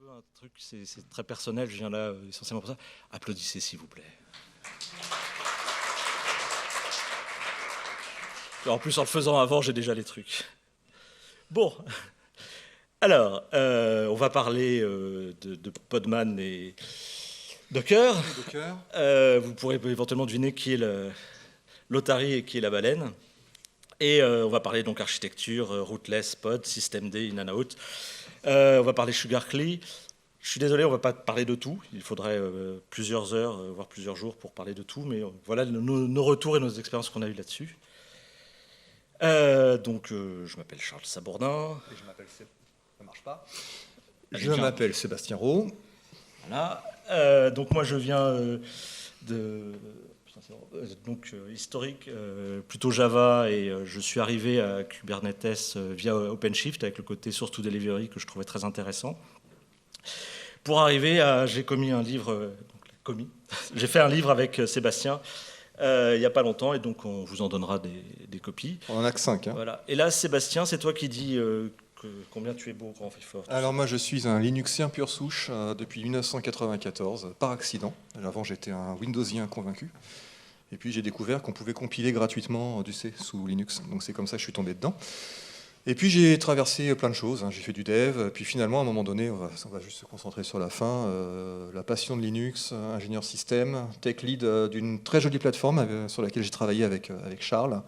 Un truc, c'est très personnel, je viens là essentiellement pour ça. Applaudissez s'il vous plaît. En plus, en le faisant avant, j'ai déjà les trucs. Bon, alors, on va parler de Podman et Docker. Vous pourrez éventuellement deviner qui est l'Otari et qui est la baleine. Et on va parler donc architecture, rootless, pod, systemd, in and out. On va parler SugarCli. Je suis désolé, on ne va pas parler de tout. Il faudrait plusieurs heures, voire plusieurs jours pour parler de tout. Mais voilà nos retours et nos expériences qu'on a eues là-dessus. Je m'appelle Charles Sabourdin. Et je m'appelle ça marche pas. Je m'appelle Sébastien Rowe. Voilà. Donc moi je viens historique, plutôt Java, et je suis arrivé à Kubernetes via OpenShift avec le côté source to delivery que je trouvais très intéressant. Pour arriver à, j'ai commis un livre, j'ai fait un livre avec Sébastien il n'y a pas longtemps, et donc on vous en donnera des copies. On en a que 5. Hein. Voilà. Et là, Sébastien, c'est toi qui dis combien tu es beau, grand et fort. Alors moi, je suis un Linuxien pure souche depuis 1994, par accident. Avant, j'étais un Windowsien convaincu. Et puis j'ai découvert qu'on pouvait compiler gratuitement du C sous Linux. Donc c'est comme ça que je suis tombé dedans. Et puis j'ai traversé plein de choses, hein. J'ai fait du dev, puis finalement à un moment donné, on va juste se concentrer sur la fin, la passion de Linux, ingénieur système, tech lead d'une très jolie plateforme sur laquelle j'ai travaillé avec Charles.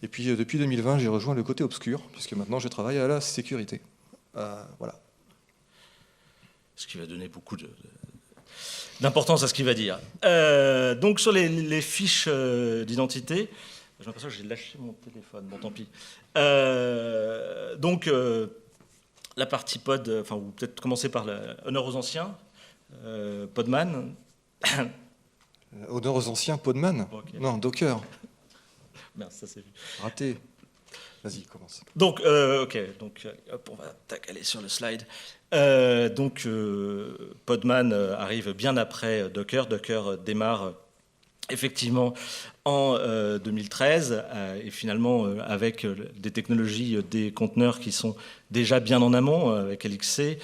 Et puis depuis 2020, j'ai rejoint le côté obscur, puisque maintenant je travaille à la sécurité. Voilà. Ce qui va donner beaucoup d'importance à ce qu'il va dire. Donc sur les fiches d'identité, j'ai l'impression que j'ai lâché mon téléphone, bon tant pis. La partie pod, ou peut-être commencer par honneur aux anciens, Podman. Honneur aux anciens, Podman. Okay. Non, Docker. Merde, ça c'est vu. Raté. Vas-y, commence. Donc, hop, on va aller sur le slide. Podman arrive bien après Docker. Docker démarre effectivement en 2013, et finalement avec des technologies des conteneurs qui sont déjà bien en amont, avec LXC.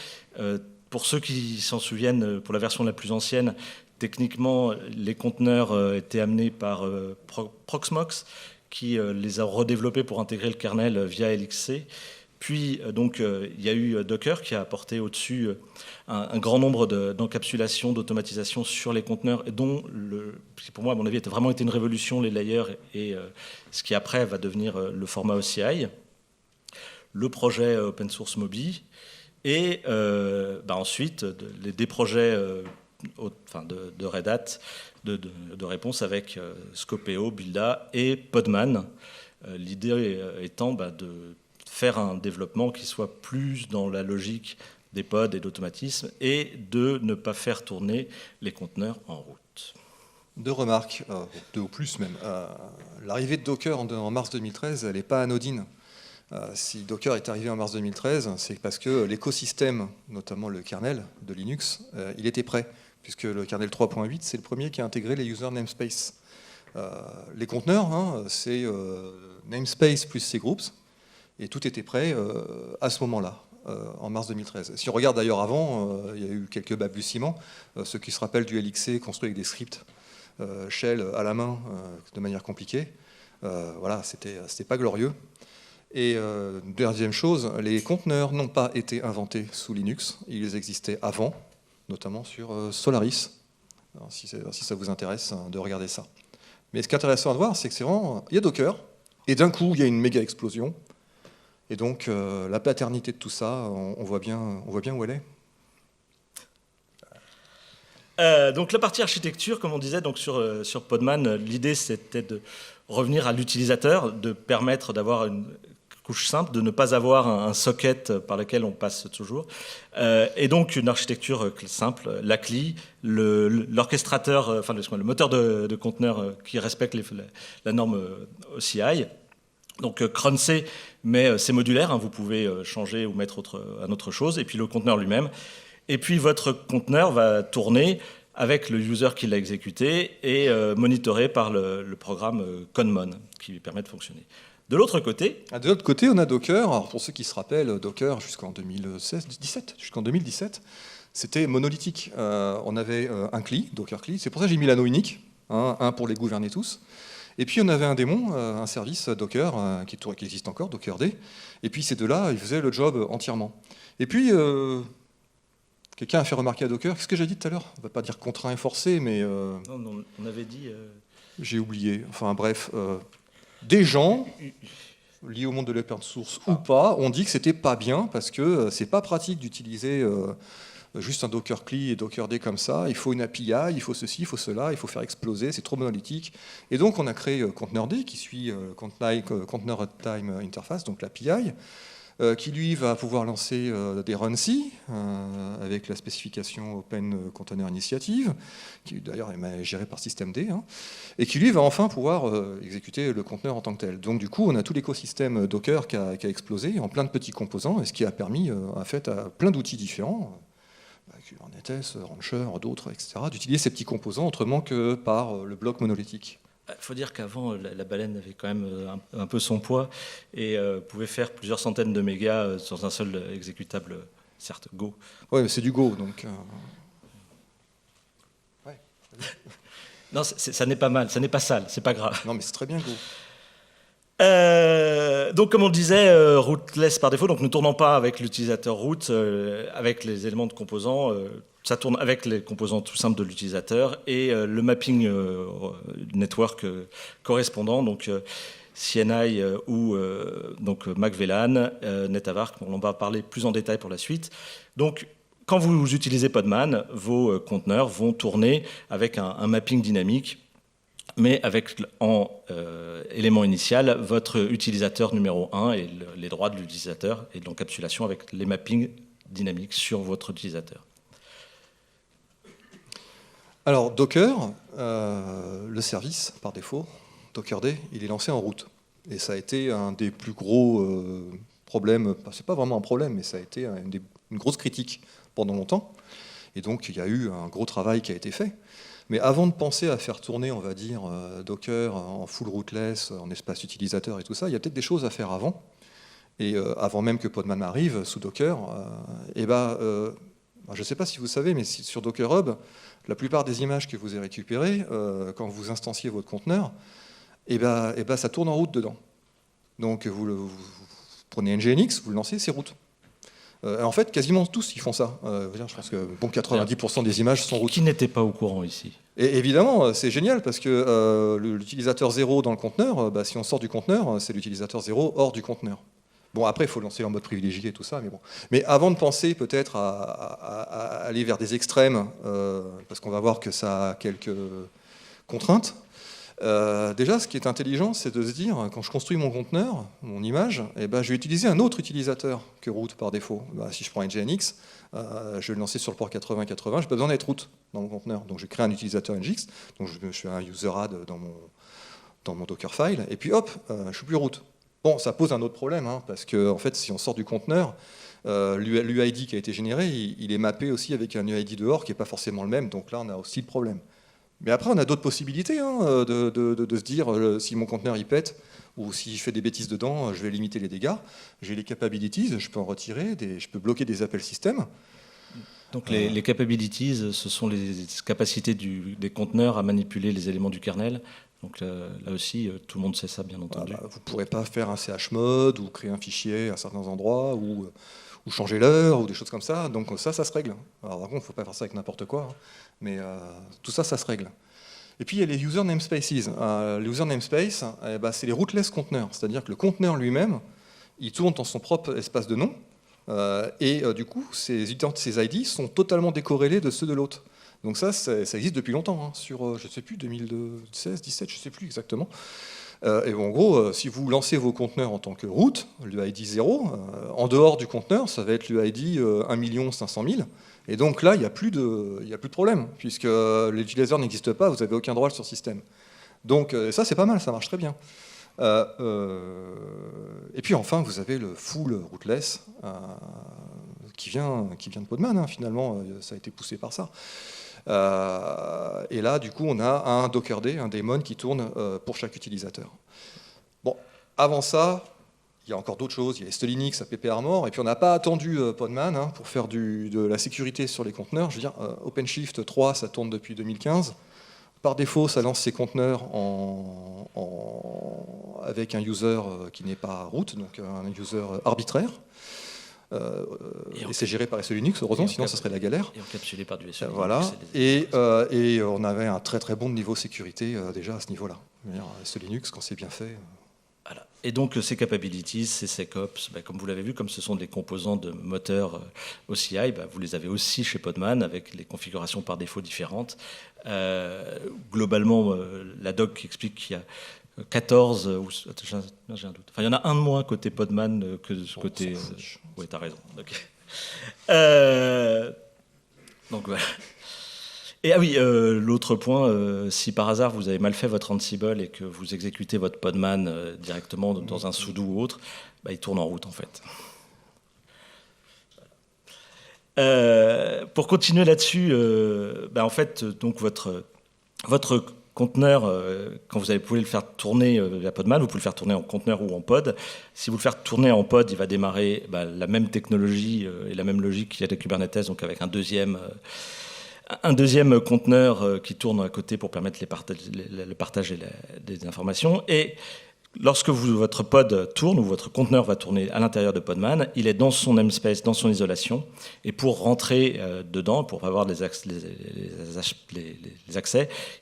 Pour ceux qui s'en souviennent, pour la version la plus ancienne, techniquement, les conteneurs étaient amenés par Proxmox, qui les a redéveloppés pour intégrer le kernel via LXC. Puis, il y a eu Docker qui a apporté au-dessus un grand nombre d'encapsulations, d'automatisation sur les conteneurs, et dont, qui pour moi, à mon avis, a vraiment été une révolution, les layers, et ce qui après va devenir le format OCI, le projet open source Moby, et ensuite des projets de Red Hat, de réponse avec Scopeo, Builda et Podman. L'idée étant de faire un développement qui soit plus dans la logique des pods et d'automatisme, et de ne pas faire tourner les conteneurs en route. Deux remarques, deux ou plus même. L'arrivée de Docker en mars 2013, elle n'est pas anodine. Si Docker est arrivé en mars 2013, c'est parce que l'écosystème, notamment le kernel de Linux, il était prêt, puisque le kernel 3.8, c'est le premier qui a intégré les user namespace. Les conteneurs, hein, c'est namespace plus cgroups, et tout était prêt à ce moment-là, en mars 2013. Si on regarde d'ailleurs avant, il y a eu quelques balbutiements. Ceux qui se rappellent du LXC construit avec des scripts shell à la main, de manière compliquée, voilà, c'était pas glorieux. Et deuxième chose, les conteneurs n'ont pas été inventés sous Linux, ils existaient avant, notamment sur Solaris. Alors, si ça vous intéresse de regarder ça. Mais ce qui est intéressant à voir, c'est que c'est vraiment, il y a Docker, et d'un coup, il y a une méga explosion. Et donc, la paternité de tout ça, on voit bien où elle est. Donc, la partie architecture, comme on disait donc sur Podman, l'idée, c'était de revenir à l'utilisateur, de permettre d'avoir une couche simple, de ne pas avoir un socket par lequel on passe toujours. Et donc, une architecture simple, la CLI, l'orchestrateur, le moteur de conteneur qui respecte la norme OCI. Donc cron-C, mais c'est modulaire, hein, vous pouvez changer ou mettre un autre chose, et puis le conteneur lui-même. Et puis votre conteneur va tourner avec le user qui l'a exécuté et monitoré par le programme Conmon qui lui permet de fonctionner. De l'autre côté... De l'autre côté, on a Docker. Alors pour ceux qui se rappellent, Docker jusqu'en 2017, c'était monolithique. On avait un CLI, Docker CLI, c'est pour ça que j'ai mis l'anneau unique, hein, un pour les gouverner tous. Et puis on avait un démon, un service Docker qui existe encore, Dockerd. Et puis ces deux-là, ils faisaient le job entièrement. Et puis quelqu'un a fait remarquer à Docker, qu'est-ce que j'ai dit tout à l'heure? On ne va pas dire contraint et forcé, mais Non, on avait dit... j'ai oublié. Enfin bref, des gens liés au monde de l'open source ou pas, ont dit que c'était pas bien parce que c'est pas pratique d'utiliser juste un Docker CLI et Dockerd comme ça. Il faut une API, il faut ceci, il faut cela, il faut faire exploser, c'est trop monolithique. Et donc on a créé Containerd qui suit Container Runtime Interface, donc l'API, qui lui va pouvoir lancer des runC avec la spécification Open Container Initiative, qui d'ailleurs est gérée par systemd, hein, et qui lui va enfin pouvoir exécuter le conteneur en tant que tel. Donc du coup, on a tout l'écosystème Docker qui a explosé en plein de petits composants, et ce qui a permis en fait, à plein d'outils différents, Kubernetes, Rancher, d'autres, etc., d'utiliser ces petits composants autrement que par le bloc monolithique. Il faut dire qu'avant, la baleine avait quand même un peu son poids et pouvait faire plusieurs centaines de mégas sur un seul exécutable, certes Go. Oui, mais c'est du Go, donc... Ouais. Non, ça n'est pas mal, ça n'est pas sale, c'est pas grave. Non, mais c'est très bien Go. Donc, comme on le disait, rootless par défaut, donc ne tournant pas avec l'utilisateur root, avec les éléments de composants, ça tourne avec les composants tout simples de l'utilisateur et le mapping network correspondant, donc CNI ou donc MacVLAN, NetAvark, on va parler plus en détail pour la suite. Donc, quand vous utilisez Podman, vos conteneurs vont tourner avec un mapping dynamique, mais avec en élément initial votre utilisateur numéro 1 et les droits de l'utilisateur et de l'encapsulation avec les mappings dynamiques sur votre utilisateur. Alors Docker, le service par défaut, Dockerd, il est lancé en route. Et ça a été un des plus gros problèmes, c'est pas vraiment un problème, mais ça a été une grosse critique pendant longtemps. Et donc il y a eu un gros travail qui a été fait. Mais avant de penser à faire tourner, on va dire, Docker en full rootless, en espace utilisateur et tout ça, il y a peut-être des choses à faire avant. Et avant même que Podman arrive sous Docker, je ne sais pas si vous savez, mais sur Docker Hub, la plupart des images que vous avez récupérées, quand vous instanciez votre conteneur, ça tourne en route dedans. Donc vous prenez Nginx, vous le lancez, c'est route. En fait, quasiment tous ils font ça. Je pense que 90% des images sont route. Qui n'était pas au courant ici? Et évidemment, c'est génial parce que l'utilisateur 0 dans le conteneur, si on sort du conteneur, c'est l'utilisateur 0 hors du conteneur. Bon, après, il faut lancer en mode privilégié et tout ça, mais bon. Mais avant de penser peut-être à aller vers des extrêmes, parce qu'on va voir que ça a quelques contraintes, déjà, ce qui est intelligent, c'est de se dire, quand je construis mon conteneur, mon image, je vais utiliser un autre utilisateur que root par défaut. Si je prends Nginx, je vais le lancer sur le port 80-80, je n'ai pas besoin d'être root dans mon conteneur. Donc je crée un utilisateur Nginx, donc je fais un user add dans mon Dockerfile, et puis hop, je ne suis plus root. Bon, ça pose un autre problème, hein, parce que en fait, si on sort du conteneur, l'UID qui a été généré, il est mappé aussi avec un UID dehors qui n'est pas forcément le même, donc là, on a aussi le problème. Mais après, on a d'autres possibilités hein, de se dire, si mon conteneur il pète, ou si je fais des bêtises dedans, je vais limiter les dégâts. J'ai les capabilities, je peux en retirer, je peux bloquer des appels système. Donc les capabilities, ce sont les capacités des conteneurs à manipuler les éléments du kernel. Donc là aussi, tout le monde sait ça, bien entendu. Vous ne pourrez pas faire un chmod, ou créer un fichier à certains endroits, ou changer l'heure, ou des choses comme ça. Donc ça se règle. Alors par contre, il ne faut pas faire ça avec n'importe quoi, hein. Mais tout ça se règle. Et puis il y a les user namespaces. Les user namespaces, c'est les rootless conteneurs. C'est-à-dire que le conteneur lui-même, il tourne dans son propre espace de nom, et du coup, ces ID sont totalement décorrélés de ceux de l'autre. Donc ça existe depuis longtemps, hein, sur, je ne sais plus, 2016, 2017, je ne sais plus exactement. Et en gros, si vous lancez vos conteneurs en tant que root, l'UID 0, en dehors du conteneur, ça va être l'UID 1 500 000. Et donc là, il n'y a plus de problème, puisque l'utilisateur n'existe pas, vous n'avez aucun droit sur le système. Donc ça, c'est pas mal, ça marche très bien. Et puis enfin, vous avez le full rootless, qui vient de Podman, hein, finalement, ça a été poussé par ça. Et là, du coup, on a un Dockerd, un daemon qui tourne pour chaque utilisateur. Bon, avant ça, il Il y a encore d'autres choses, il y a ST-Linux, APP Armor, et puis on n'a pas attendu Podman pour faire de la sécurité sur les conteneurs. Je veux dire, OpenShift 3, ça tourne depuis 2015. Par défaut, ça lance ses conteneurs avec un user qui n'est pas root, donc un user arbitraire. Et c'est géré par SE-Linux, heureusement, sinon ça serait la galère. Et encapsulé par du SE-Linux. Voilà. Et on avait un très très bon niveau de sécurité déjà à ce niveau-là. SE-Linux, quand c'est bien fait... Voilà. Et donc ces capabilities, ces SecOps, comme vous l'avez vu, comme ce sont des composants de moteur OCI, vous les avez aussi chez Podman avec les configurations par défaut différentes. Globalement, la doc qui explique qu'il y a 14, j'ai un doute. Enfin, il y en a un de moins côté Podman que côté... Oui, t'as raison. Donc voilà. Et ah oui, l'autre point, si par hasard vous avez mal fait votre Ansible et que vous exécutez votre Podman directement dans un sudo ou autre, il tourne en route en fait. Pour continuer là-dessus, en fait, donc votre conteneur, quand vous pouvez le faire tourner via Podman, vous pouvez le faire tourner en conteneur ou en pod. Si vous le faites tourner en pod, il va démarrer la même technologie et la même logique qu'il y a de Kubernetes, donc avec un deuxième conteneur qui tourne à côté pour permettre le partage des informations. Et lorsque votre pod tourne, ou votre conteneur va tourner à l'intérieur de Podman, il est dans son namespace, dans son isolation. Et pour rentrer dedans, pour avoir les accès,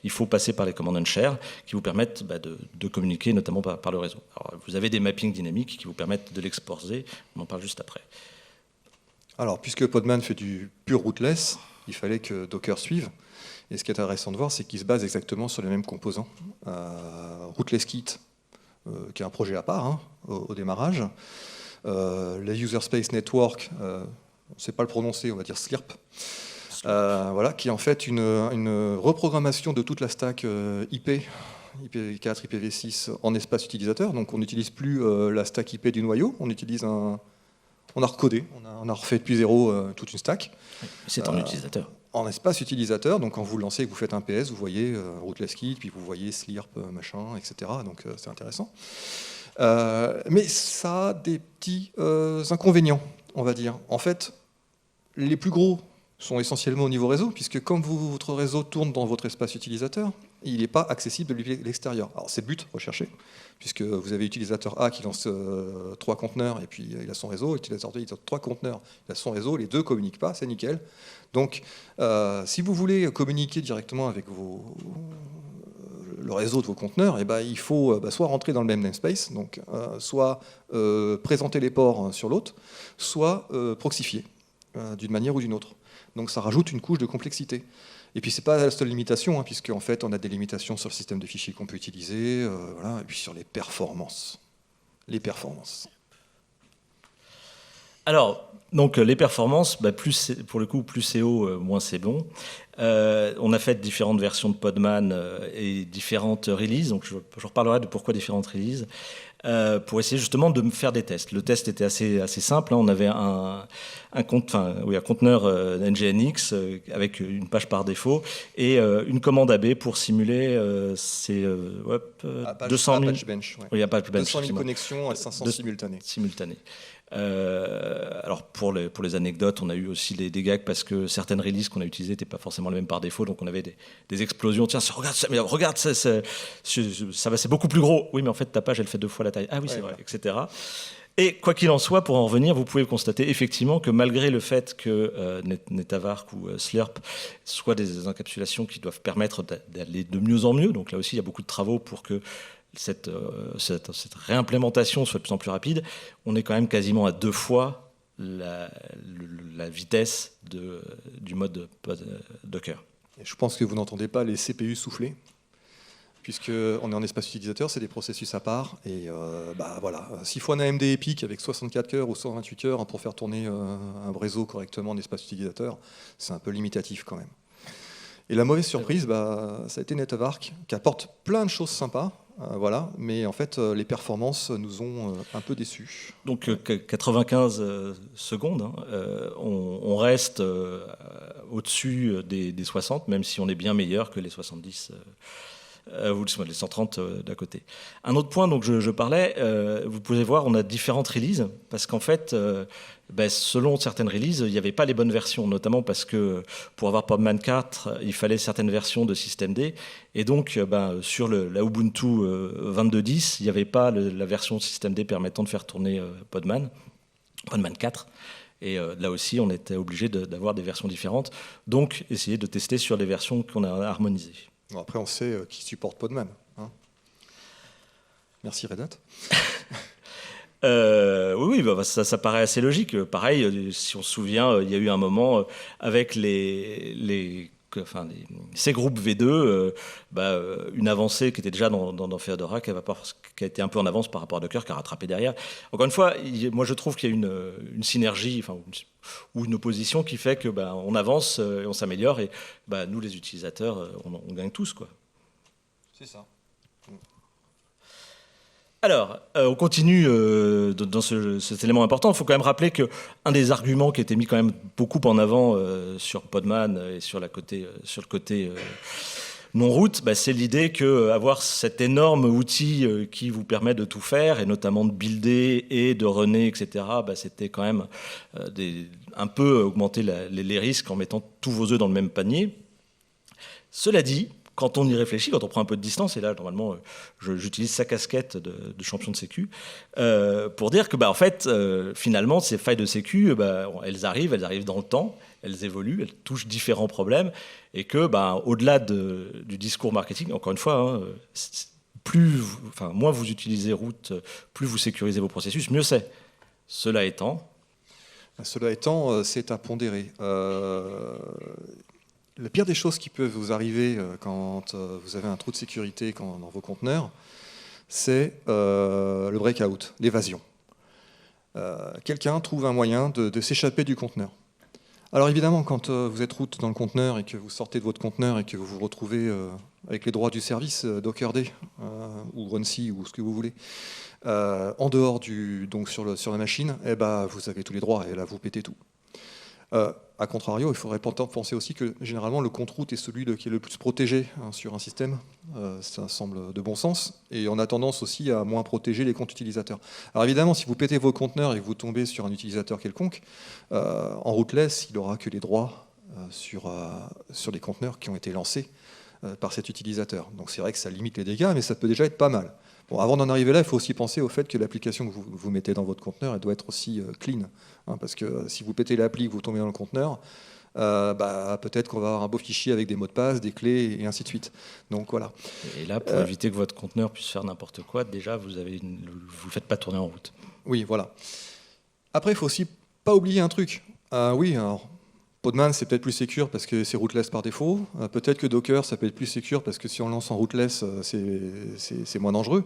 il faut passer par les command and share qui vous permettent de communiquer notamment par le réseau. Alors, vous avez des mappings dynamiques qui vous permettent de l'exposer. On en parle juste après. Alors, puisque Podman fait du pur rootless, il fallait que Docker suive. Et ce qui est intéressant de voir, c'est qu'il se base exactement sur les mêmes composants. Rootless-Kit, qui est un projet à part au démarrage. Les User Space Network, on ne sait pas le prononcer, on va dire SLIRP, voilà, qui est en fait une reprogrammation de toute la stack IP, IPv4, IPv6 en espace utilisateur. Donc on n'utilise plus la stack IP du noyau, on a recodé, on a refait depuis zéro toute une stack. C'est en utilisateur. En espace utilisateur, donc quand vous le lancez et que vous faites un PS, vous voyez Rootless-Kit, puis vous voyez Slirp, machin, etc. Donc c'est intéressant. Mais ça a des petits inconvénients, on va dire. En fait, les plus gros sont essentiellement au niveau réseau, puisque comme votre réseau tourne dans votre espace utilisateur, il n'est pas accessible de l'extérieur. Alors c'est le but recherché, puisque vous avez utilisateur A qui lance 3 conteneurs, et puis il a son réseau, utilisateur 2 il lance 3 conteneurs, il a son réseau, les deux ne communiquent pas, c'est nickel. Donc si vous voulez communiquer directement avec le réseau de vos conteneurs, il faut soit rentrer dans le même namespace, donc soit présenter les ports sur l'autre, soit proxifier d'une manière ou d'une autre. Donc ça rajoute une couche de complexité. Et puis c'est pas la seule limitation, puisque en fait on a des limitations sur le système de fichiers qu'on peut utiliser, voilà, et puis sur les performances. Alors, donc les performances, plus pour le coup, plus c'est haut, moins c'est bon. On a fait différentes versions de Podman et différentes releases, donc je reparlerai de pourquoi différentes releases, pour essayer justement de me faire des tests. Le test était assez simple, on avait un conteneur NGINX avec une page par défaut et une commande AB pour simuler ces 200 000 bench, ouais. Oui, Apache Bench, 200 000 connexions à 500 simultanées. Alors pour les anecdotes, on a eu aussi des gags parce que certaines releases qu'on a utilisées n'étaient pas forcément les mêmes par défaut, donc on avait des explosions. Tiens, regarde ça, c'est beaucoup plus gros. Oui, mais en fait ta page elle fait 2 fois la taille. Ah oui, c'est vrai, etc. Et quoi qu'il en soit, pour en revenir, vous pouvez constater effectivement que malgré le fait que Netavark ou Slurp soient des encapsulations qui doivent permettre d'aller de mieux en mieux, donc là aussi il y a beaucoup de travaux pour que cette réimplémentation soit de plus en plus rapide, on est quand même quasiment à 2 fois la vitesse du mode Docker. Et je pense que vous n'entendez pas les CPU souffler, puisqu'on est en espace utilisateur, c'est des processus à part, et voilà. S'il faut un AMD EPIC avec 64 cœurs ou 128 cœurs pour faire tourner un réseau correctement en espace utilisateur, c'est un peu limitatif quand même. Et la mauvaise surprise, ça a été Netavark, qui apporte plein de choses sympas, voilà, mais en fait, les performances nous ont un peu déçus. Donc 95 secondes, on reste au-dessus des 60, même si on est bien meilleur que les 70 ou les 130 d'à côté. Un autre point, donc je parlais, vous pouvez voir, on a différentes releases, parce qu'en fait, selon certaines releases, il n'y avait pas les bonnes versions, notamment parce que pour avoir Podman 4, il fallait certaines versions de systemd, et donc sur la Ubuntu 22.10, il n'y avait pas la version systemd permettant de faire tourner Podman 4. Et là aussi, on était obligé d'avoir des versions différentes. Donc, essayer de tester sur les versions qu'on a harmonisées. Bon, après, on sait qui supporte Podman. Hein. Merci Red Hat. Oui, ça paraît assez logique. Pareil, si on se souvient, il y a eu un moment avec ces groupes V2, une avancée qui était déjà dans Fedora, qui a été un peu en avance par rapport à Docker, qui a rattrapé derrière. Encore une fois, moi je trouve qu'il y a une synergie, ou une opposition qui fait que on avance et on s'améliore, et nous les utilisateurs, on gagne tous, quoi. C'est ça. Alors, on continue dans cet élément important. Il faut quand même rappeler qu'un des arguments qui était mis quand même beaucoup en avant sur Podman et sur le côté non-route, c'est l'idée qu'avoir cet énorme outil qui vous permet de tout faire, et notamment de builder et de runner, etc., c'était quand même un peu augmenter les risques en mettant tous vos œufs dans le même panier. Cela dit, quand on y réfléchit, quand on prend un peu de distance, et là, normalement, j'utilise sa casquette de champion de sécu, pour dire que, en fait, finalement, ces failles de sécu, elles arrivent dans le temps, elles évoluent, elles touchent différents problèmes, et que, au-delà du discours marketing, encore une fois, moins vous utilisez root, plus vous sécurisez vos processus, mieux c'est. Cela étant, c'est à pondérer. La pire des choses qui peuvent vous arriver quand vous avez un trou de sécurité dans vos conteneurs, c'est le breakout, l'évasion. Quelqu'un trouve un moyen de s'échapper du conteneur. Alors évidemment, quand vous êtes root dans le conteneur et que vous sortez de votre conteneur et que vous vous retrouvez avec les droits du service Dockerd ou Runc ou ce que vous voulez, en dehors donc sur la machine, vous avez tous les droits et là vous pétez tout. A contrario, il faudrait penser aussi que généralement le compte root est celui qui est le plus protégé sur un système. Ça semble de bon sens. Et on a tendance aussi à moins protéger les comptes utilisateurs. Alors évidemment, si vous pétez vos conteneurs et que vous tombez sur un utilisateur quelconque, en rootless, il n'aura que les droits sur les conteneurs qui ont été lancés par cet utilisateur. Donc c'est vrai que ça limite les dégâts, mais ça peut déjà être pas mal. Bon, avant d'en arriver là, il faut aussi penser au fait que l'application que vous mettez dans votre conteneur, elle doit être aussi clean. Parce que si vous pétez l'appli, que vous tombez dans le conteneur, peut-être qu'on va avoir un beau fichier avec des mots de passe, des clés, et ainsi de suite. Donc voilà. Et là, pour éviter que votre conteneur puisse faire n'importe quoi, déjà, vous le faites pas tourner en route. Oui, voilà. Après, il faut aussi pas oublier un truc. Oui, alors, Podman, c'est peut-être plus secure parce que c'est rootless par défaut. Peut-être que Docker, ça peut être plus secure parce que si on lance en rootless, c'est moins dangereux.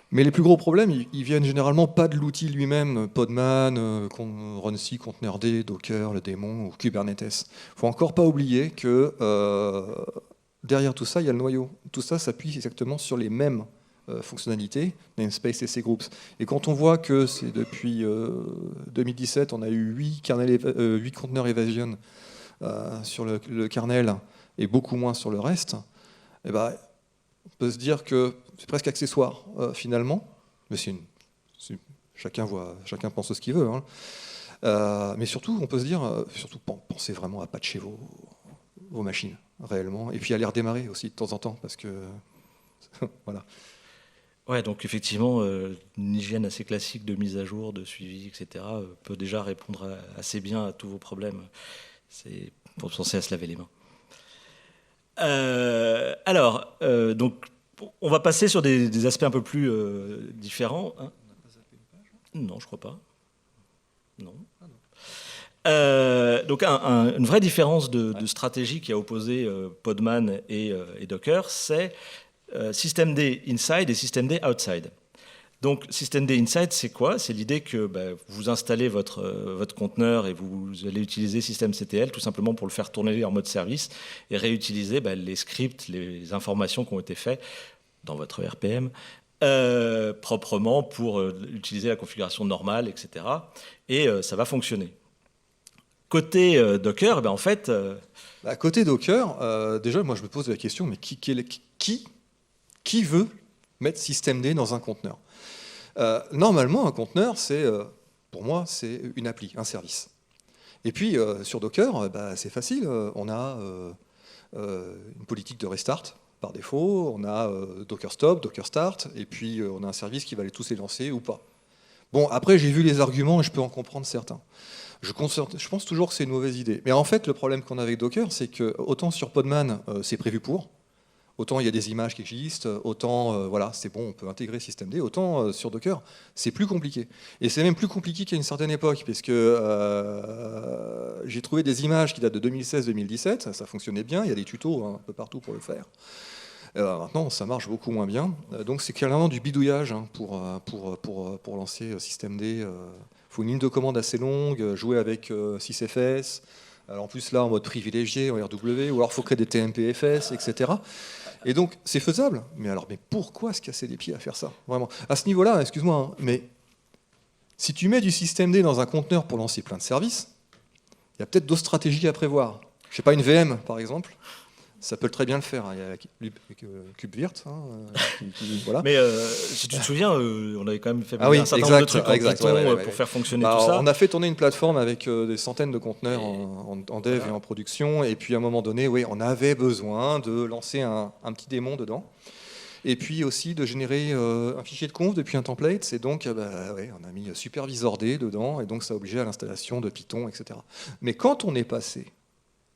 Mais les plus gros problèmes, ils viennent généralement pas de l'outil lui-même, Podman, Runc, Containerd, Docker, le démon ou Kubernetes. Il ne faut encore pas oublier que derrière tout ça, il y a le noyau. Tout ça s'appuie exactement sur les mêmes fonctionnalités, namespace et cgroups. Et quand on voit que c'est depuis 2017, on a eu 8 conteneurs evasion sur le kernel et beaucoup moins sur le reste, on peut se dire que c'est presque accessoire finalement, mais chacun pense ce qu'il veut. Mais surtout, on peut se dire, pensez vraiment à patcher vos machines réellement, et puis à les redémarrer aussi de temps en temps, parce que voilà. Ouais, donc effectivement, une hygiène assez classique de mise à jour, de suivi, etc., peut déjà répondre assez bien à tous vos problèmes. C'est pour penser à se laver les mains. Donc, on va passer sur des aspects un peu plus différents. Hein. On n'a pas zappé une page ? Non, je crois pas. Non. Donc, une vraie différence de stratégie qui a opposé Podman et Docker, c'est systemd inside et systemd outside. Donc, systemd inside, c'est quoi ? C'est l'idée que vous installez votre conteneur et vous allez utiliser systemctl tout simplement pour le faire tourner en mode service et réutiliser les scripts, les informations qui ont été faites dans votre RPM proprement pour utiliser la configuration normale, etc. Et ça va fonctionner. Côté Docker, en fait... Côté Docker, déjà, moi je me pose la question, mais qui Qui veut mettre systemd dans un conteneur? Normalement, un conteneur, pour moi, c'est une appli, un service. Et puis, sur Docker, c'est facile. On a une politique de restart par défaut. On a Docker Stop, Docker Start. Et puis, on a un service qui va tous les lancer ou pas. Bon, après, j'ai vu les arguments et je peux en comprendre certains. Je pense toujours que c'est une mauvaise idée. Mais en fait, le problème qu'on a avec Docker, c'est que autant sur Podman, c'est prévu pour, autant il y a des images qui existent, autant voilà, c'est bon, on peut intégrer systemd, autant sur Docker, c'est plus compliqué. Et c'est même plus compliqué qu'à une certaine époque, parce que j'ai trouvé des images qui datent de 2016-2017, ça fonctionnait bien, il y a des tutos un peu partout pour le faire. Maintenant, ça marche beaucoup moins bien. Donc c'est clairement du bidouillage pour lancer systemd. Il faut une ligne de commande assez longue, jouer avec 6FS. Alors en plus là en mode privilégié, en RW, ou alors il faut créer des TMPFS, etc. Et donc c'est faisable. Mais pourquoi se casser les pieds à faire ça? Vraiment. À ce niveau-là, excuse-moi, mais si tu mets du systemd dans un conteneur pour lancer plein de services, il y a peut-être d'autres stratégies à prévoir. Je sais pas, une VM par exemple. Ça peut très bien le faire. Il y a KubeVirt. Voilà. Mais si tu te souviens, on avait quand même fait un certain nombre de trucs en Python pour faire fonctionner tout ça. On a fait tourner une plateforme avec des centaines de conteneurs en dev et en production. Et puis à un moment donné, on avait besoin de lancer un petit démon dedans. Et puis aussi de générer un fichier de conf depuis un template. Et donc, on a mis supervisor D dedans. Et donc ça a obligé à l'installation de Python, etc. Mais quand on est passé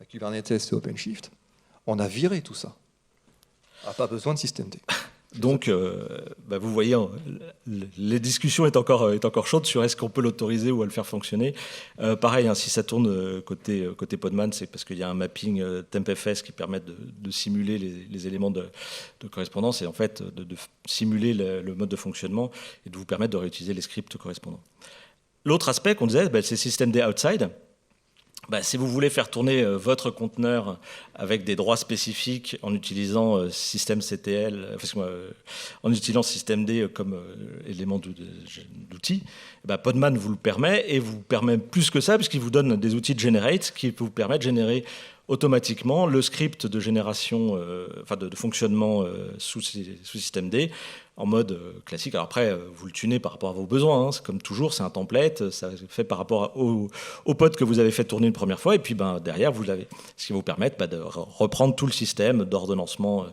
à Kubernetes et OpenShift, on a viré tout ça. On n'a pas besoin de systemd. Donc, vous voyez, les discussions est encore chaudes sur est-ce qu'on peut l'autoriser ou à le faire fonctionner. Pareil, si ça tourne côté Podman, c'est parce qu'il y a un mapping TempFS qui permet de simuler les éléments de correspondance et en fait de simuler le mode de fonctionnement et de vous permettre de réutiliser les scripts correspondants. L'autre aspect qu'on disait, c'est systemd outside. Si vous voulez faire tourner votre conteneur avec des droits spécifiques en utilisant systemctl, en utilisant systemd comme élément d'outil, Podman vous le permet et vous permet plus que ça puisqu'il vous donne des outils de generate qui vous permettent de générer automatiquement le script de génération, de fonctionnement sous systemd en mode classique. Alors après, vous le tunez par rapport à vos besoins. C'est comme toujours, c'est un template. Ça fait par rapport au pod que vous avez fait tourner une première fois. Et puis derrière, vous l'avez. Ce qui va vous permettre de reprendre tout le système d'ordonnancement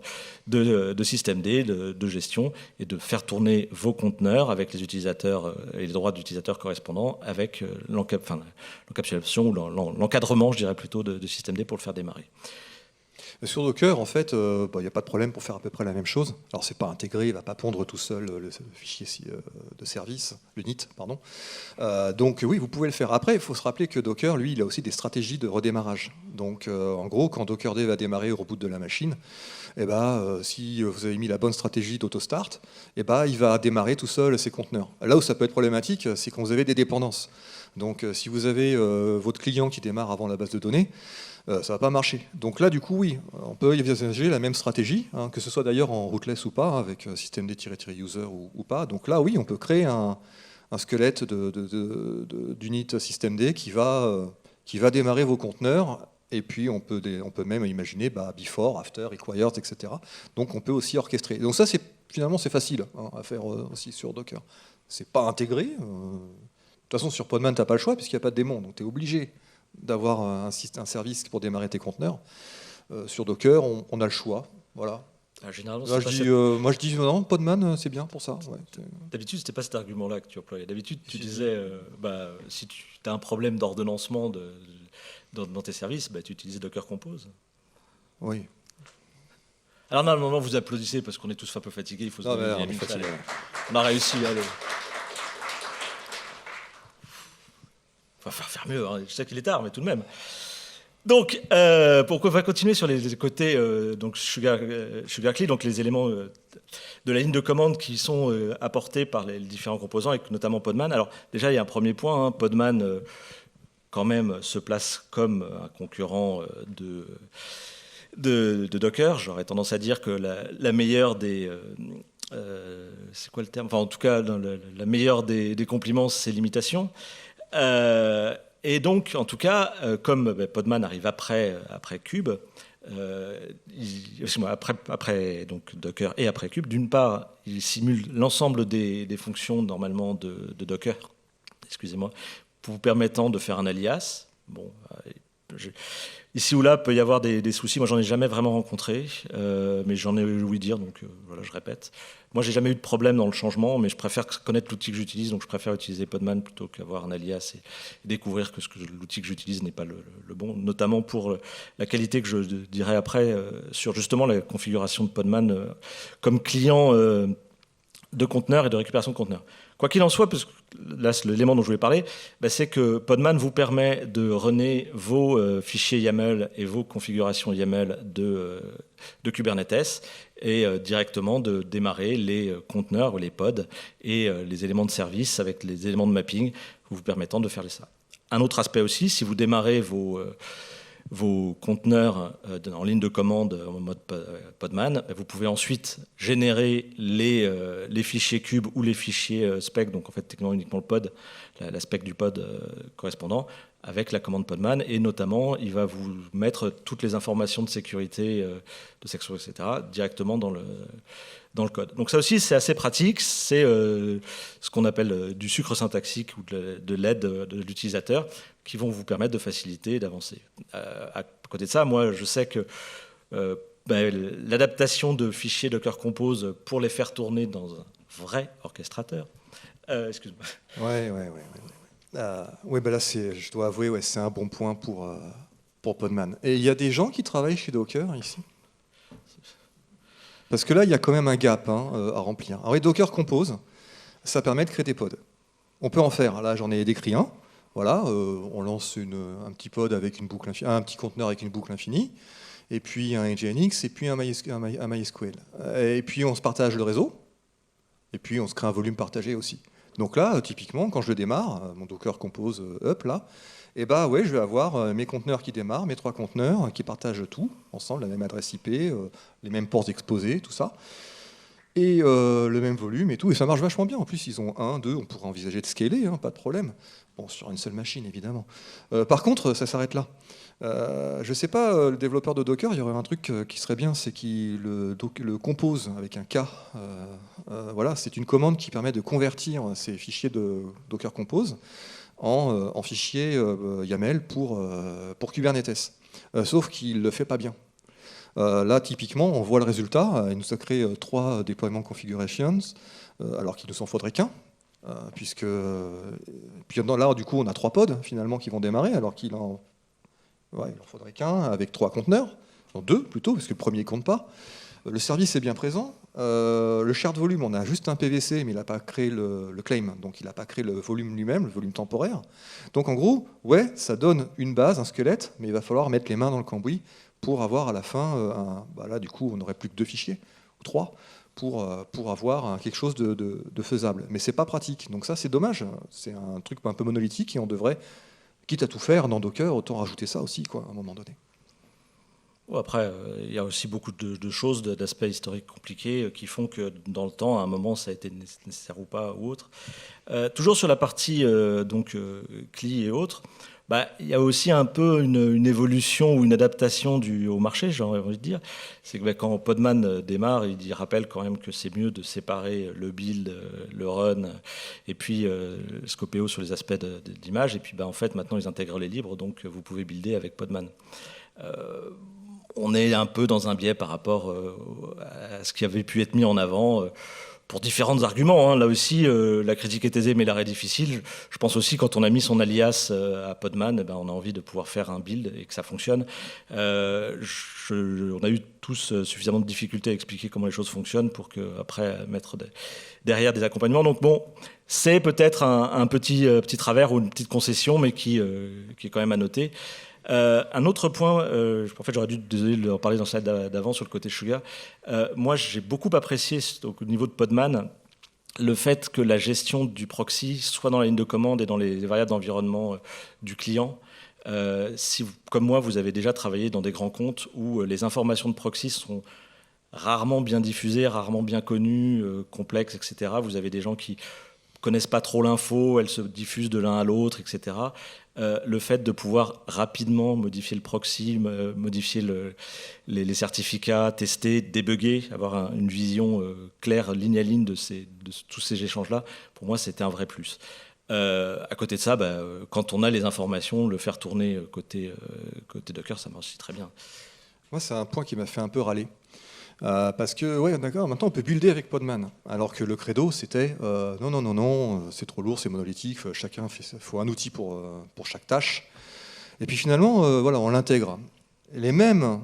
de systemd, de gestion, et de faire tourner vos conteneurs avec les utilisateurs et les droits d'utilisateurs correspondants avec l'encapsulation ou l'encadrement, je dirais plutôt, de systemd pour le faire démarrer. Sur Docker, en fait, il n'y a pas de problème pour faire à peu près la même chose. Alors, c'est pas intégré, il ne va pas pondre tout seul le fichier de service, l'unit, pardon. Donc, oui, vous pouvez le faire. Après, il faut se rappeler que Docker, lui, il a aussi des stratégies de redémarrage. Donc, en gros, quand Dockerd va démarrer au reboot de la machine, si vous avez mis la bonne stratégie d'autostart, il va démarrer tout seul ses conteneurs. Là où ça peut être problématique, c'est quand vous avez des dépendances. Donc, si vous avez votre client qui démarre avant la base de données, ça ne va pas marcher. Donc là, du coup, oui, on peut envisager la même stratégie, que ce soit d'ailleurs en rootless ou pas, avec systemd-user ou pas. Donc là, oui, on peut créer un squelette d'unit systemd qui va démarrer vos conteneurs, et puis on peut même imaginer before, after, required, etc. Donc on peut aussi orchestrer. Donc ça, finalement, c'est facile à faire aussi sur Docker. C'est pas intégré. De toute façon, sur Podman, tu n'as pas le choix, puisqu'il n'y a pas de démon, donc tu es obligé d'avoir un service pour démarrer tes conteneurs. Sur Docker, on a le choix. Voilà. Généralement, là, moi, je dis non, Podman, c'est bien pour ça. Ouais. D'habitude, c'était pas cet argument-là que tu employais. D'habitude, tu disais, si tu as un problème d'ordonnancement dans tes services, tu utilises Docker Compose. Oui. Alors, normalement, vous applaudissez parce qu'on est tous un peu fatigués. Il faut se donner une fatigué. On a réussi, allez. On va faire mieux, je sais qu'il est tard, mais tout de même. Donc, on va continuer sur les côtés SugarCli, donc les éléments de la ligne de commande qui sont apportés par les différents composants, avec notamment Podman. Alors, déjà, il y a un premier point. Podman, quand même, se place comme un concurrent de Docker. J'aurais tendance à dire que la meilleure des... c'est quoi le terme ? Enfin, en tout cas, la meilleure des compliments, c'est l'imitation. Et donc, en tout cas, comme Podman arrive après Kube, après donc Docker et après Kube, d'une part, il simule l'ensemble des fonctions normalement de Docker, excusez-moi, vous permettant de faire un alias. Bon, ici ou là, peut y avoir des soucis. Moi, j'en ai jamais vraiment rencontré, mais j'en ai ouï dire, donc voilà, je répète. Moi, j'ai jamais eu de problème dans le changement, mais je préfère connaître l'outil que j'utilise, donc je préfère utiliser Podman plutôt qu'avoir un alias et découvrir que l'outil que j'utilise n'est pas le bon, notamment pour la qualité que je dirai après sur justement la configuration de Podman comme client de conteneurs et de récupération de conteneurs. Quoi qu'il en soit, parce que là, l'élément dont je voulais parler, c'est que Podman vous permet de runner vos fichiers YAML et vos configurations YAML de Kubernetes et directement de démarrer les conteneurs ou les pods et les éléments de service avec les éléments de mapping vous permettant de faire ça. Un autre aspect aussi, si vous démarrez vos conteneurs en ligne de commande en mode Podman, vous pouvez ensuite générer les fichiers cube ou les fichiers spec, donc en fait techniquement uniquement le pod, la spec du pod correspondant, avec la commande Podman, et notamment il va vous mettre toutes les informations de sécurité, etc., directement dans le code. Donc ça aussi c'est assez pratique, c'est ce qu'on appelle du sucre syntaxique ou de l'aide de l'utilisateur qui vont vous permettre de faciliter et d'avancer. À côté de ça, moi je sais que l'adaptation de fichiers Docker Compose pour les faire tourner dans un vrai orchestrateur, excuse-moi. Ouais. Oui, là, je dois avouer, c'est un bon point pour Podman. Et il y a des gens qui travaillent chez Docker ici? Parce que là, il y a quand même un gap à remplir. Alors, Docker Compose, ça permet de créer des pods. On peut en faire. Là, j'en ai décrit un. Voilà, on lance un petit pod avec une boucle un petit conteneur avec une boucle infinie, et puis un Nginx, et puis un MySQL. Et puis, on se partage le réseau, et puis on se crée un volume partagé aussi. Donc là, typiquement, quand je le démarre, mon Docker Compose up, là, je vais avoir mes conteneurs qui démarrent, mes 3 conteneurs qui partagent tout, ensemble, la même adresse IP, les mêmes ports exposés, tout ça, et le même volume et tout, et ça marche vachement bien. En plus, ils ont 1, 2, on pourrait envisager de scaler, pas de problème. Bon, sur une seule machine, évidemment. Par contre, ça s'arrête là. Je ne sais pas, le développeur de Docker, il y aurait un truc qui serait bien, c'est qu'il le compose avec un K. Voilà, c'est une commande qui permet de convertir ces fichiers de Docker Compose en fichiers YAML pour Kubernetes. Sauf qu'il ne le fait pas bien. Là, typiquement, on voit le résultat. Il nous a créé 3 deployment configurations, alors qu'il ne nous en faudrait qu'un. Puis là, du coup, on a 3 pods finalement qui vont démarrer, alors qu'il en faudrait qu'un avec 3 conteneurs, 2 plutôt, parce que le premier ne compte pas. Le service est bien présent. Le shared volume, on a juste un PVC, mais il n'a pas créé le claim, donc il n'a pas créé le volume lui-même, le volume temporaire. Donc en gros, ça donne une base, un squelette, mais il va falloir mettre les mains dans le cambouis pour avoir à la fin, là du coup, on n'aurait plus que 2 fichiers, ou 3, pour avoir quelque chose de faisable. Mais c'est pas pratique, donc ça c'est dommage. C'est un truc un peu monolithique et on devrait, quitte à tout faire dans Docker, autant rajouter ça aussi, à un moment donné. Après, il y a aussi beaucoup de choses, d'aspects historiques compliqués qui font que dans le temps, à un moment, ça a été nécessaire ou pas, ou autre. Toujours sur la partie CLI et autres, il y a aussi un peu une évolution ou une adaptation au marché, j'ai envie de dire. C'est que quand Podman démarre, il rappelle quand même que c'est mieux de séparer le build, le run, et puis Scopeo sur les aspects d'image. Et puis en fait, maintenant, ils intègrent les libres, donc vous pouvez builder avec Podman. On est un peu dans un biais par rapport à ce qui avait pu être mis en avant pour différents arguments. Là aussi, la critique est aisée, mais l'arrêt est difficile. Je pense aussi, quand on a mis son alias à Podman, on a envie de pouvoir faire un build et que ça fonctionne. On a eu tous suffisamment de difficultés à expliquer comment les choses fonctionnent pour qu'après, mettre derrière des accompagnements. Donc bon, c'est peut-être un petit travers ou une petite concession, mais qui est quand même à noter. Un autre point, en fait j'aurais dû en parler dans le slide d'avant sur le côté Sugar. Moi j'ai beaucoup apprécié au niveau de Podman le fait que la gestion du proxy soit dans la ligne de commande et dans les variables d'environnement du client. Si comme moi vous avez déjà travaillé dans des grands comptes où les informations de proxy sont rarement bien diffusées, rarement bien connues, complexes, etc. Vous avez des gens qui connaissent pas trop l'info, elles se diffusent de l'un à l'autre, etc. le fait de pouvoir rapidement modifier le proxy, modifier les certificats, tester, débugger, avoir une vision claire, ligne à ligne de tous ces échanges-là, pour moi, c'était un vrai plus. À côté de ça, quand on a les informations, le faire tourner côté Docker, ça marche aussi très bien. Moi, c'est un point qui m'a fait un peu râler. Parce que, ouais, d'accord, maintenant on peut builder avec Podman. Alors que le credo, c'était non, c'est trop lourd, c'est monolithique, chacun faut un outil pour chaque tâche. Et puis finalement, voilà, on l'intègre. Les mêmes,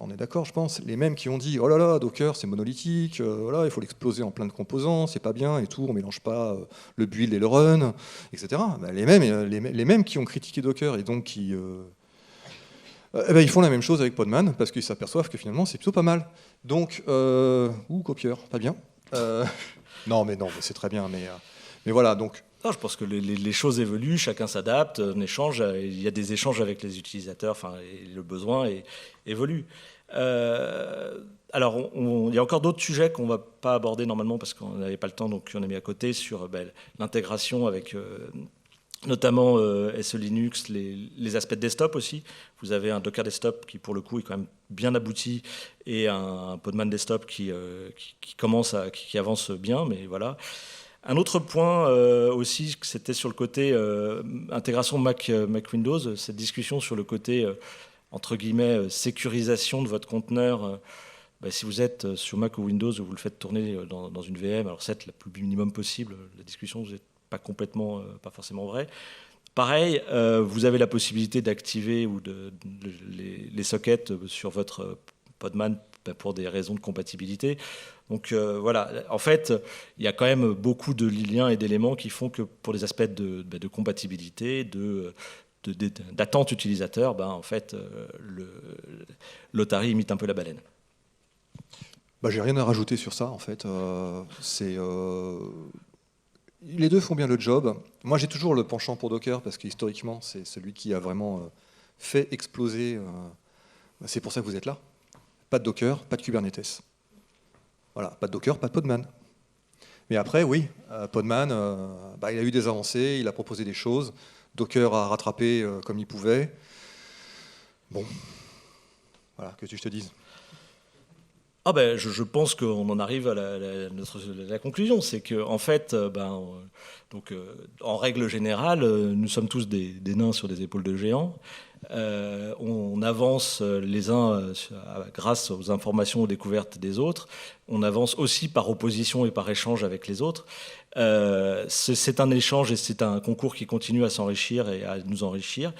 on est d'accord, je pense, les mêmes qui ont dit oh là là, Docker, c'est monolithique, voilà, il faut l'exploser en plein de composants, c'est pas bien et tout, on mélange pas le build et le run, etc. Les mêmes qui ont critiqué Docker et donc qui ils font la même chose avec Podman parce qu'ils s'aperçoivent que finalement c'est plutôt pas mal. Donc, copieur, pas bien. Non, mais c'est très bien. Mais voilà, donc. Non, je pense que les choses évoluent, chacun s'adapte, on échange, il y a des échanges avec les utilisateurs, et le besoin évolue. Alors, il y a encore d'autres sujets qu'on ne va pas aborder normalement parce qu'on n'avait pas le temps, donc on a mis à côté sur l'intégration avec notamment SE Linux, les aspects de desktop aussi. Vous avez un Docker Desktop qui, pour le coup, est quand même bien abouti et un Podman Desktop qui avance bien, mais voilà. Un autre point aussi, c'était sur le côté intégration Mac Windows, cette discussion sur le côté, entre guillemets, sécurisation de votre conteneur. Si vous êtes sur Mac ou Windows, vous le faites tourner dans une VM, alors c'est le plus minimum possible, la discussion, vous n'êtes pas complètement, pas forcément vrai. Pareil, vous avez la possibilité d'activer les sockets sur votre Podman pour des raisons de compatibilité. Donc voilà, en fait, il y a quand même beaucoup de liens et d'éléments qui font que pour les aspects de compatibilité, d'attente utilisateur, en fait, l'Otari imite un peu la baleine. J'ai rien à rajouter sur ça, en fait. Les deux font bien le job. Moi, j'ai toujours le penchant pour Docker parce que historiquement, c'est celui qui a vraiment fait exploser. C'est pour ça que vous êtes là. Pas de Docker, pas de Kubernetes. Voilà, pas de Docker, pas de Podman. Mais après, oui, Podman, il a eu des avancées, il a proposé des choses. Docker a rattrapé comme il pouvait. Bon, voilà, que tu te dises. Je pense qu'on en arrive à la conclusion, c'est qu'en en fait, en règle générale, nous sommes tous des nains sur des épaules de géants. On avance les uns grâce aux informations, aux découvertes des autres. On avance aussi par opposition et par échange avec les autres. C'est un échange et c'est un concours qui continue à s'enrichir et à nous enrichir.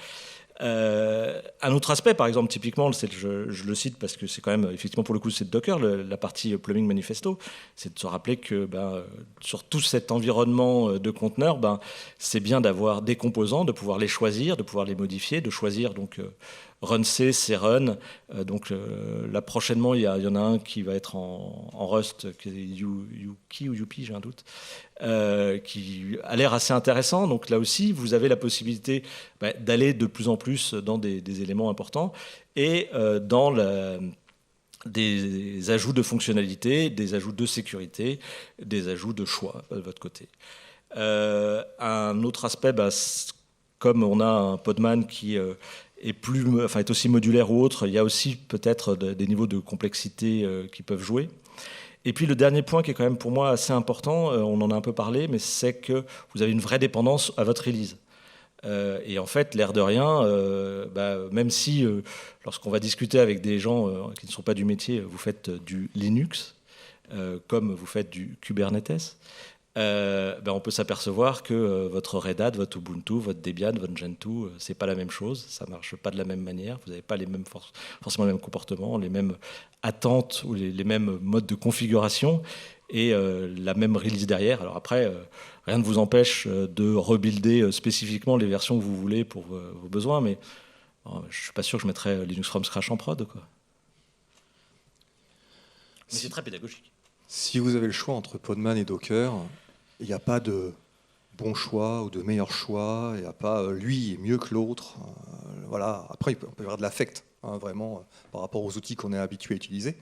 Un autre aspect, par exemple, typiquement, je le cite parce que c'est quand même, effectivement, pour le coup, c'est de Docker, la partie Plumbing Manifesto, c'est de se rappeler que sur tout cet environnement de conteneurs, c'est bien d'avoir des composants, de pouvoir les choisir, de pouvoir les modifier, de choisir donc runC, crun. Là, prochainement, il y en a un qui va être en Rust, qui est Yuki ou Yupi, j'ai un doute, qui a l'air assez intéressant. Donc là aussi, vous avez la possibilité d'aller de plus en plus dans des éléments importants et dans des ajouts de fonctionnalités, des ajouts de sécurité, des ajouts de choix de votre côté. Un autre aspect, comme on a un Podman qui est aussi modulaire ou autre, il y a aussi peut-être des niveaux de complexité qui peuvent jouer. Et puis le dernier point qui est quand même pour moi assez important, on en a un peu parlé, mais c'est que vous avez une vraie dépendance à votre release. Et en fait, l'air de rien, même si lorsqu'on va discuter avec des gens qui ne sont pas du métier, vous faites du Linux, comme vous faites du Kubernetes, on peut s'apercevoir que votre Red Hat, votre Ubuntu, votre Debian, votre Gentoo, c'est pas la même chose, ça marche pas de la même manière, vous n'avez pas forcément les mêmes comportements, les mêmes attentes ou les mêmes modes de configuration et la même release derrière. Alors après, rien ne vous empêche de rebuilder spécifiquement les versions que vous voulez pour vos besoins, mais je suis pas sûr que je mettrais Linux from scratch en prod, quoi. Mais c'est très pédagogique. Si vous avez le choix entre Podman et Docker, il n'y a pas de bon choix ou de meilleur choix. Il n'y a pas lui est mieux que l'autre. Voilà. Après, il peut y avoir de l'affect, vraiment, par rapport aux outils qu'on est habitué à utiliser.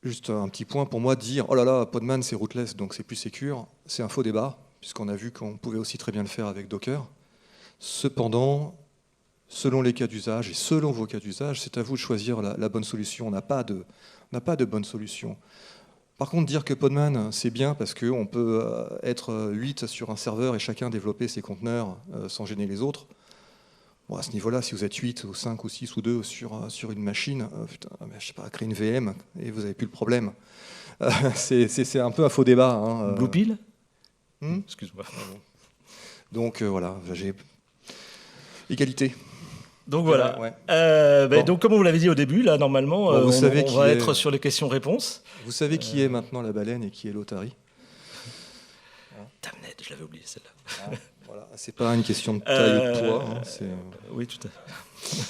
Juste un petit point pour moi, dire oh là là, Podman c'est rootless donc c'est plus sécure, c'est un faux débat puisqu'on a vu qu'on pouvait aussi très bien le faire avec Docker. Cependant, selon les cas d'usage et selon vos cas d'usage, c'est à vous de choisir la bonne solution. On n'a pas de bonne solution. Par contre, dire que Podman, c'est bien parce qu'on peut être 8 sur un serveur et chacun développer ses conteneurs sans gêner les autres. Bon, à ce niveau-là, si vous êtes 8 ou 5 ou 6 ou 2 sur une machine, je sais pas, créer une VM et vous n'avez plus le problème. C'est un peu un faux débat. Hein. Blue Pill Excuse-moi. Donc voilà, j'ai égalité. Donc voilà. Ouais. Bon. Donc comme on vous l'avait dit au début, là normalement, on va être sur les questions-réponses. Vous savez qui est maintenant la baleine et qui est l'otarie? Damned, je l'avais oublié celle-là. Ah, voilà. C'est pas une question de taille ou de poids. Hein, oui, tout à fait.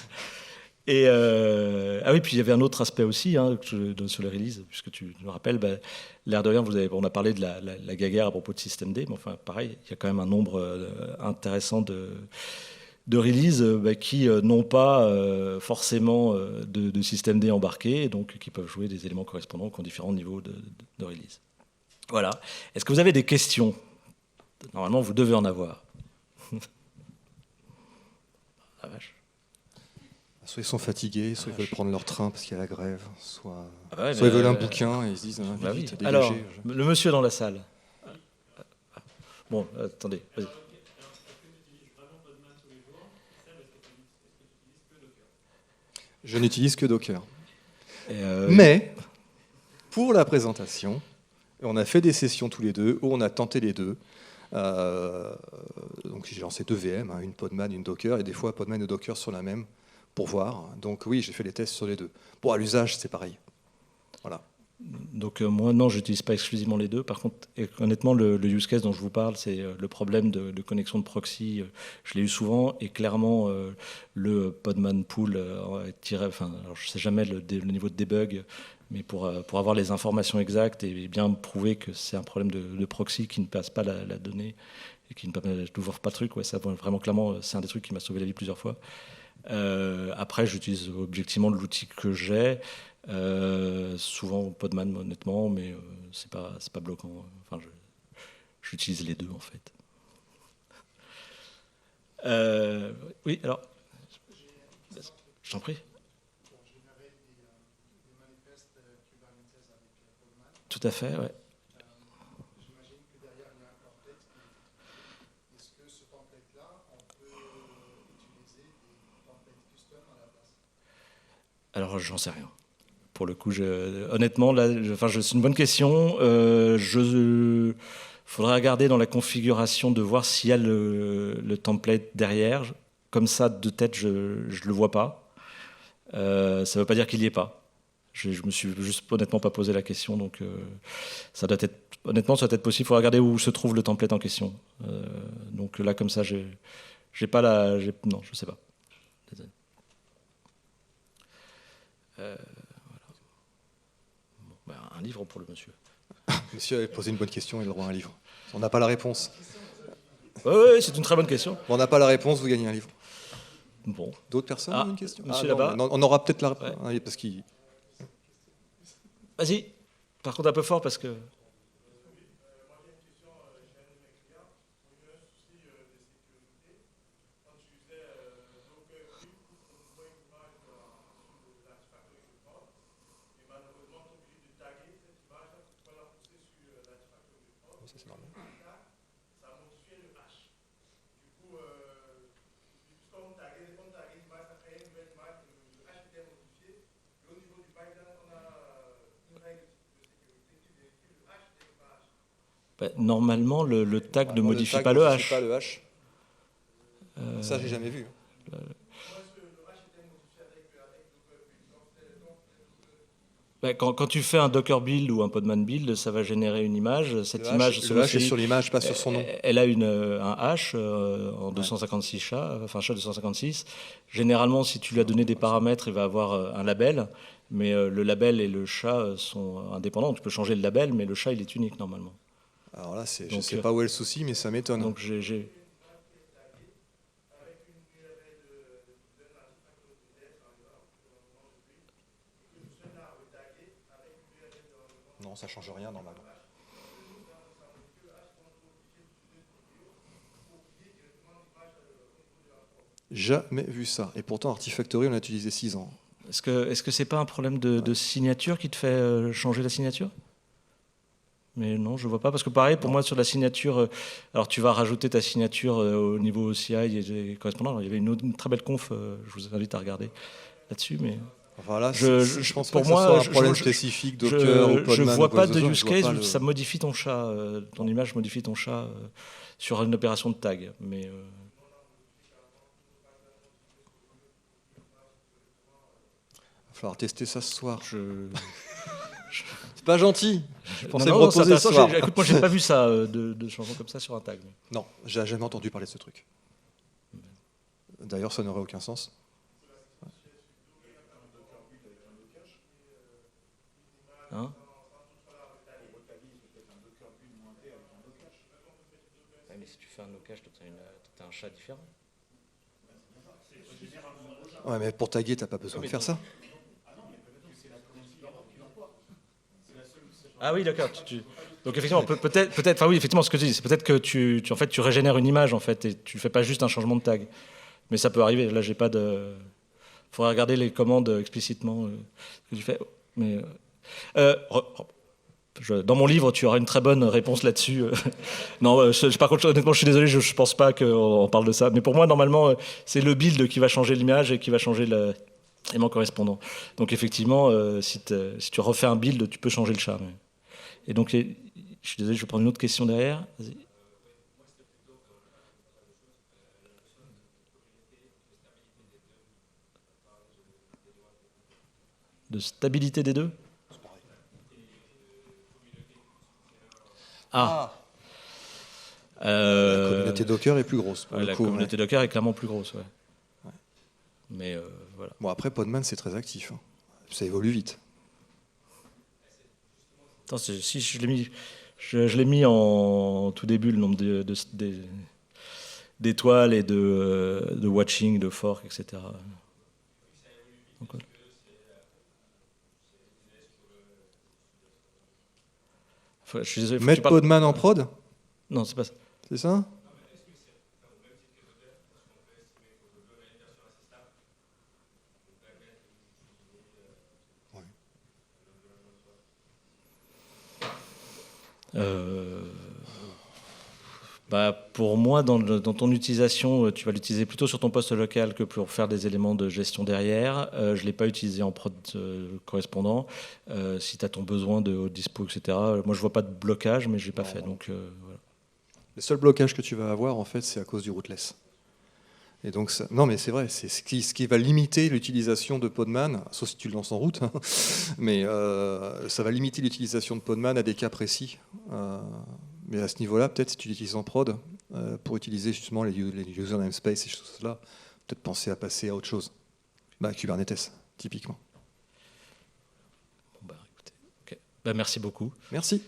Et ah oui, puis il y avait un autre aspect aussi sur les releases, puisque tu me rappelles, l'air de rien, on a parlé de la gaguerre à propos de systemd, mais enfin pareil, il y a quand même un nombre intéressant de releases qui n'ont pas forcément de systemd embarqué, et donc qui peuvent jouer des éléments correspondants qui ont différents niveaux de release. Voilà. Est-ce que vous avez des questions? Normalement, vous devez en avoir. La vache. Soit ils sont fatigués, soit ils veulent prendre leur train parce qu'il y a la grève, soit ils veulent un bouquin et ils se disent vite, oui. dégagez. Alors, le monsieur dans la salle. Bon, attendez, vas-y. Je n'utilise que Docker. Mais, pour la présentation, on a fait des sessions tous les deux, où on a tenté les deux. Donc j'ai lancé 2 VM, une Podman, une Docker, et des fois Podman et Docker sur la même, pour voir. Donc oui, j'ai fait les tests sur les deux. Bon, à l'usage, c'est pareil. Voilà. Donc moi, non, je n'utilise pas exclusivement les deux. Par contre, honnêtement, le use case dont je vous parle, c'est le problème de connexion de proxy. Je l'ai eu souvent, et clairement, le Podman pool enfin, alors je ne sais jamais le niveau de debug, mais pour avoir les informations exactes et bien prouver que c'est un problème de proxy qui ne passe pas la donnée et qui n'ouvre pas le truc, ça, vraiment, clairement, c'est un des trucs qui m'a sauvé la vie plusieurs fois. Après, j'utilise objectivement l'outil que j'ai. Souvent Podman, honnêtement, mais c'est pas bloquant. Enfin, j'utilise les deux en fait. Oui, alors, je t'en prie. Tout à fait, ouais. J'imagine que derrière il y a un template. Est-ce que ce template-là, on peut utiliser des templates custom à la place? Alors, j'en sais rien. Pour le coup, honnêtement, là, c'est une bonne question. Faudrait regarder dans la configuration de voir s'il y a le template derrière. Comme ça, de tête, je le vois pas. Ça ne veut pas dire qu'il n'y est pas. Je me suis juste honnêtement pas posé la question, donc ça doit être possible. Il faut regarder où se trouve le template en question. Donc là, comme ça, j'ai pas non, je sais pas. Désolé. Voilà. Un livre pour le monsieur. Monsieur avait posé une bonne question, il a le droit à un livre. On n'a pas la réponse. Oui, c'est une très bonne question. Bon, on n'a pas la réponse, vous gagnez un livre. Bon. D'autres personnes ont une question? Monsieur là-bas. On aura peut-être la réponse. Ouais. Parce qu'il... Vas-y. Par contre, un peu fort parce que... C'est normal. Normalement, le tag ne modifie pas le hash. Ça, j'ai jamais vu. Quand tu fais un Docker build ou un Podman build, ça va générer une image. Cette image, le hash est sur l'image, pas sur son nom. Elle a un hash en 256 SHA, enfin SHA 256. Généralement, si tu lui as donné des paramètres, il va avoir un label, mais le label et le SHA sont indépendants. Tu peux changer le label, mais le SHA, il est unique normalement. Alors là, je ne sais pas où est le souci, mais ça m'étonne. Donc Non, ça ne change rien normalement. Jamais vu ça. Et pourtant, Artifactory, on l'a utilisé 6 ans. Est-ce que c'est pas un problème de signature qui te fait changer la signature? Mais non, je vois pas. Parce que pareil, pour moi, sur la signature, alors tu vas rajouter ta signature au niveau CI et des correspondants. Alors, il y avait une très belle conf, je vous invite à regarder là-dessus. Mais Enfin là, je pense pas pour que moi, ce soit un problème spécifique Docker ou Podman. je vois ou quoi pas que de ce soit. use Je vois case pas où ça modifie ton chat, ton image modifie ton chat sur une opération de tag. Mais Il va falloir tester ça ce soir. C'est pas gentil. Je pensais me c'est reposer ce intéressant. soir. Écoute, moi, j'ai pas vu ça de changement comme ça sur un tag. Non, j'ai jamais entendu parler de ce truc. D'ailleurs, ça n'aurait aucun sens. Hein? Ouais, mais si tu fais un no-cache, tu as un chat différent. Ouais, mais pour taguer, t'as pas besoin de faire ça. Ah oui, d'accord. Donc effectivement, peut-être, enfin oui, effectivement, ce que tu dis, c'est peut-être que en fait, tu régénères une image en fait, et tu fais pas juste un changement de tag. Mais ça peut arriver. Là, j'ai pas de. Faudrait regarder les commandes explicitement que tu fais. Mais dans mon livre, tu auras une très bonne réponse là-dessus. Non, par contre, honnêtement, je suis désolé, je pense pas qu'on parle de ça. Mais pour moi, normalement, c'est le build qui va changer l'image et qui va changer l'élément correspondant. Donc effectivement, si tu refais un build, tu peux changer le chat. Et donc, je suis désolé, je vais prendre une autre question derrière. Vas-y. De stabilité des deux? La communauté Docker est plus grosse. La communauté Docker est clairement plus grosse, ouais. Mais voilà. Bon, après, Podman, c'est très actif. Hein. Ça évolue vite. Attends, si je l'ai mis en tout début, le nombre d'étoiles et de watching, de fork, etc. Donc, ouais. Je suis désolé. Mettre Podman en prod? Non, c'est pas ça. C'est ça? Pour moi, dans ton utilisation, tu vas l'utiliser plutôt sur ton poste local que pour faire des éléments de gestion derrière. Je ne l'ai pas utilisé en prod correspondant. Si tu as ton besoin de haute dispo, etc., moi, je ne vois pas de blocage, mais je ne l'ai pas fait. Donc, voilà. Le seul blocage que tu vas avoir, en fait, c'est à cause du rootless. Et donc, non, mais c'est vrai, c'est ce qui va limiter l'utilisation de Podman, sauf si tu le lances en route, hein, mais ça va limiter l'utilisation de Podman à des cas précis. Mais à ce niveau-là, peut-être si tu l'utilises en prod, pour utiliser justement les user namespace et choses-là, peut-être penser à passer à autre chose. Kubernetes, typiquement. Bon, écoutez, okay. Merci beaucoup. Merci.